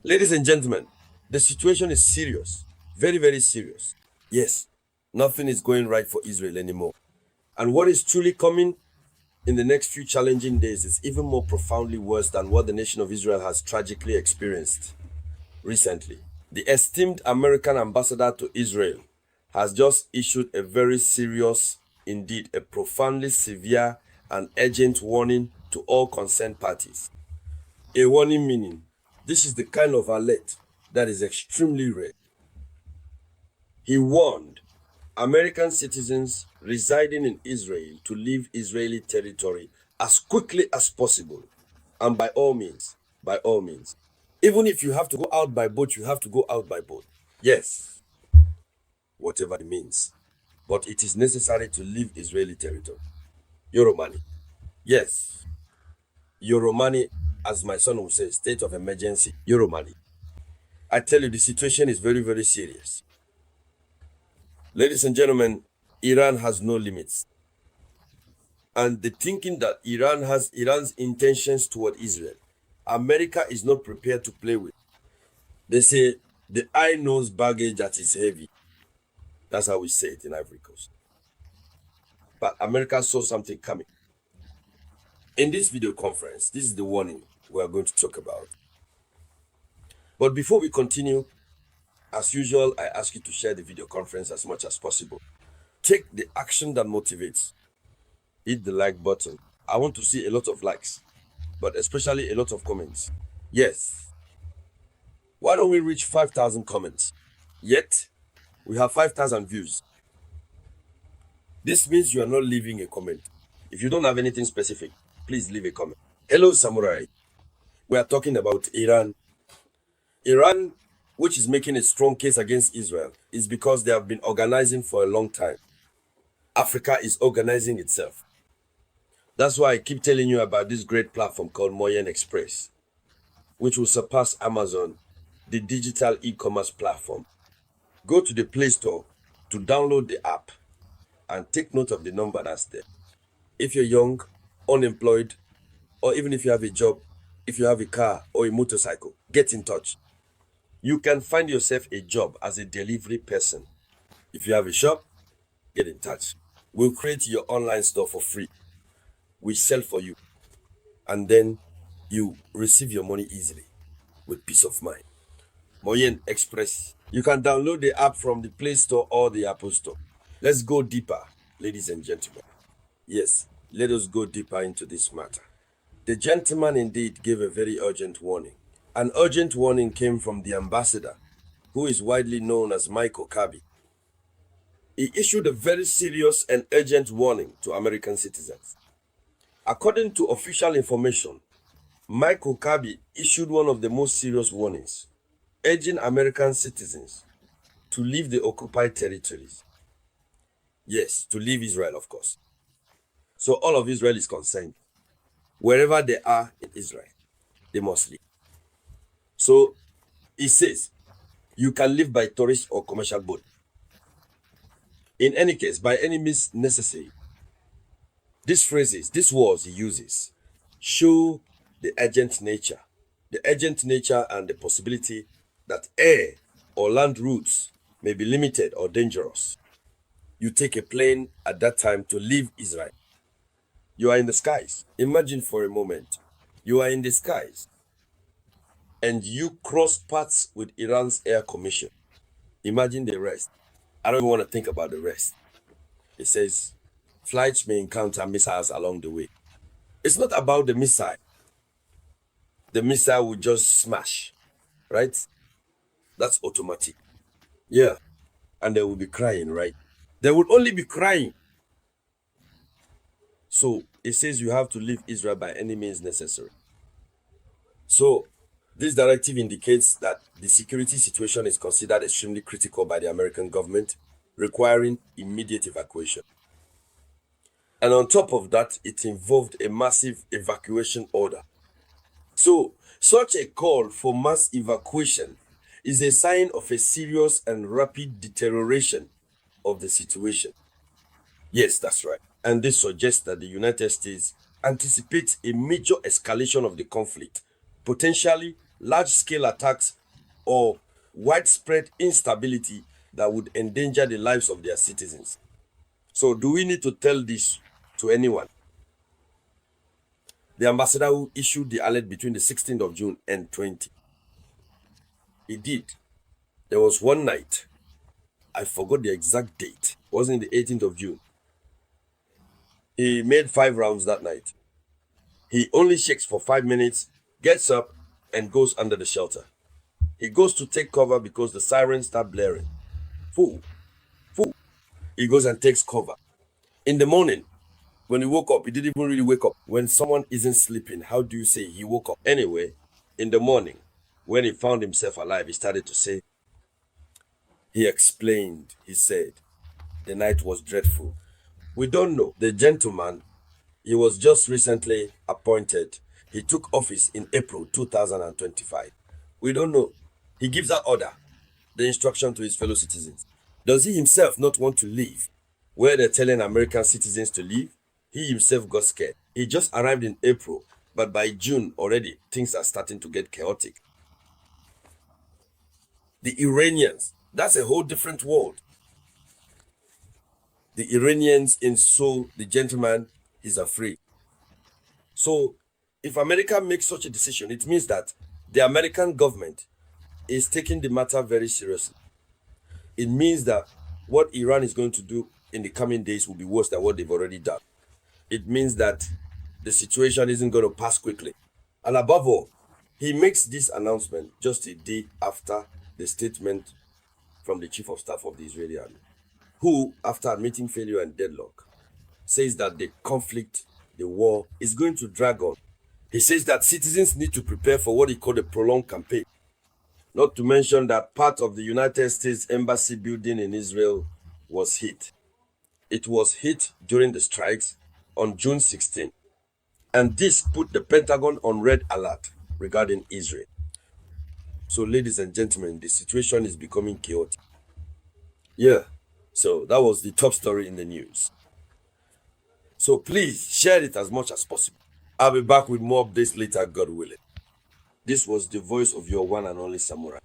Ladies and gentlemen, the situation is serious, very, very serious. Yes, nothing is going right for Israel anymore. And what is truly coming in the next few challenging days is even more profoundly worse than what the nation of Israel has tragically experienced recently. The esteemed American ambassador to Israel has just issued a very serious, indeed, a profoundly severe and urgent warning to all concerned parties. A warning meaning this is the kind of alert that is extremely rare. He warned American citizens residing in Israel to leave Israeli territory as quickly as possible. And by all means, by all means. Even if you have to go out by boat, you have to go out by boat. Yes, whatever it means. But it is necessary to leave Israeli territory. Yoromani. Yes, Yoromani, as my son will say, state of emergency. Yoromani. I tell you, the situation is very, very serious. Ladies and gentlemen, Iran has no limits. And the thinking that Iran has Iran's intentions toward Israel, America is not prepared to play with. They say the eye knows baggage that is heavy. That's how we say it in Ivory Coast. But America saw something coming. In this video conference, this is the warning we are going to talk about. But before we continue, as usual, I ask you to share the video conference as much as possible. Take the action that motivates. Hit the like button. I want to see a lot of likes, but especially a lot of comments. Yes. Why don't we reach 5,000 comments? Yet, we have 5,000 views. This means you are not leaving a comment. If you don't have anything specific, please leave a comment. Hello, Samouraï. We are talking about Iran. Iran, which is making a strong case against Israel, is because they have been organizing for a long time. Africa is organizing itself. That's why I keep telling you about this great platform called Moyen Express, which will surpass Amazon, the digital e-commerce platform. Go to the Play Store to download the app and take note of the number that's there. If you're young, unemployed, or even if you have a job, if you have a car or a motorcycle, get in touch. You can find yourself a job as a delivery person. If you have a shop, get in touch. We'll create your online store for free. We sell for you. And then you receive your money easily with peace of mind. Moyen Express. You can download the app from the Play Store or the Apple Store. Let's go deeper, ladies and gentlemen. Yes, let us go deeper into this matter. The gentleman indeed gave a very urgent warning. An urgent warning came from the ambassador, who is widely known as Michael Kirby. He issued a very serious and urgent warning to American citizens. According to official information, Michael Kirby issued one of the most serious warnings, urging American citizens to leave the occupied territories. Yes, to leave Israel, of course. So all of Israel is concerned. Wherever they are in Israel, they must leave. So he says, you can leave by tourist or commercial boat. In any case, by any means necessary. These phrases, these words he uses, show the urgent nature and the possibility that air or land routes may be limited or dangerous. You take a plane at that time to leave Israel. You are in the skies. Imagine for a moment, you are in the skies and you cross paths with Iran's Air Commission. Imagine the rest. I don't even want to think about the rest. It says, flights may encounter missiles along the way. It's not about the missile. The missile will just smash, right? That's automatic. Yeah. And they will be crying, right? They will only be crying. So it says you have to leave Israel by any means necessary. So this directive indicates that the security situation is considered extremely critical by the American government, requiring immediate evacuation. And on top of that, it involved a massive evacuation order. So such a call for mass evacuation is a sign of a serious and rapid deterioration of the situation. Yes, that's right. And this suggests that the United States anticipates a major escalation of the conflict, potentially large-scale attacks or widespread instability that would endanger the lives of their citizens. So do we need to tell this to anyone? The ambassador who issued the alert between the 16th of June and 20th, he did. There was one night, I forgot the exact date, it wasn't the 18th of June. He made 5 rounds that night. He only shakes for 5 minutes, gets up, and goes under the shelter. He goes to take cover because the sirens start blaring. Fool. He goes and takes cover. In the morning, when he woke up, he didn't even really wake up. When someone isn't sleeping, how do you say he woke up? Anyway, in the morning, when he found himself alive, he started to say, he explained, he said, the night was dreadful. We don't know. The gentleman, he was just recently appointed. He took office in April 2025. We don't know. He gives that order, the instruction to his fellow citizens. Does he himself not want to leave where they're telling American citizens to leave? He himself got scared. He just arrived in April, but by June already, things are starting to get chaotic. The Iranians, that's a whole different world. The Iranians in Seoul, the gentleman is afraid. So if America makes such a decision, it means that the American government is taking the matter very seriously. It means that what Iran is going to do in the coming days will be worse than what they've already done. It means that the situation isn't going to pass quickly. And above all, he makes this announcement just a day after the statement from the chief of staff of the Israeli army, who, after admitting failure and deadlock, says that the conflict, the war, is going to drag on. He says that citizens need to prepare for what he called a prolonged campaign. Not to mention that part of the United States Embassy building in Israel was hit. It was hit during the strikes on June 16. And this put the Pentagon on red alert regarding Israel. So, ladies and gentlemen, the situation is becoming chaotic. Yeah, so that was the top story in the news. So please share it as much as possible. I'll be back with more updates later, God willing. This was the voice of your one and only Samurai.